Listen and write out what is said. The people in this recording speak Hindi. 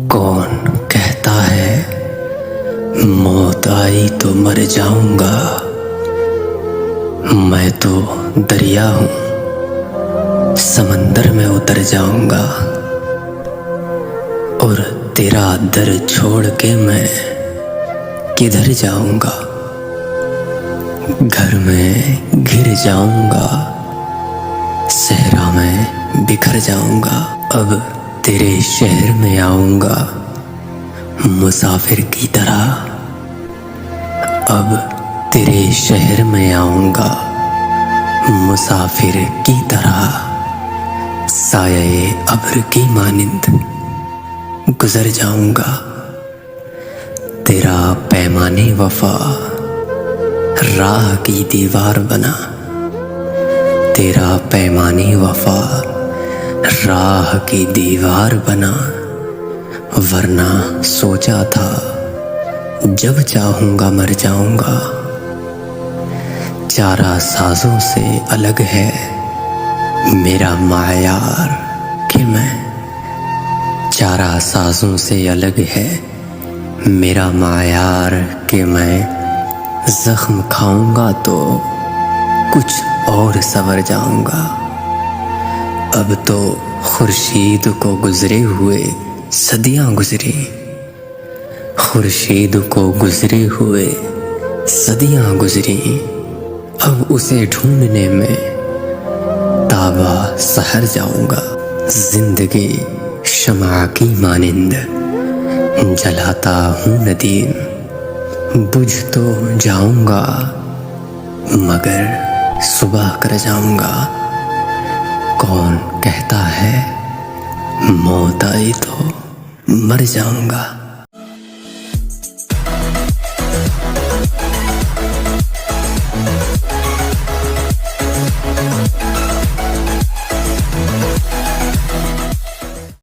कौन कहता है मौत आई तो मर जाऊंगा। मैं तो दरिया हूँ, समंदर में उतर जाऊंगा। और तेरा दर छोड़ के मैं किधर जाऊंगा। घर में घिर जाऊंगा, सहरा में बिखर जाऊंगा। अब तेरे शहर में आऊंगा मुसाफिर की तरह। अब तेरे शहर में आऊंगा मुसाफिर की तरह। साये अब्र की मानिंद गुजर जाऊंगा। तेरा पैमाने वफा राह की दीवार बना। तेरा पैमाने वफा राह की दीवार बना। वरना सोचा था जब चाहूंगा मर जाऊंगा। चारा साजों से अलग है मेरा मायार कि मैं। चारा साजों से अलग है मेरा मायार कि मैं। जख्म खाऊंगा तो कुछ और सवर जाऊंगा। अब तो खुर्शीद को गुजरे हुए सदियां गुजरी। खुर्शीद को गुजरे हुए सदियां गुजरी। अब उसे ढूंढने में ताबा सहर जाऊंगा। जिंदगी शमा की मानिंद जलाता हूँ नदीम। बुझ तो जाऊंगा मगर सुबह कर जाऊंगा। कौन कहता है मौत आई तो मर जाऊंगा।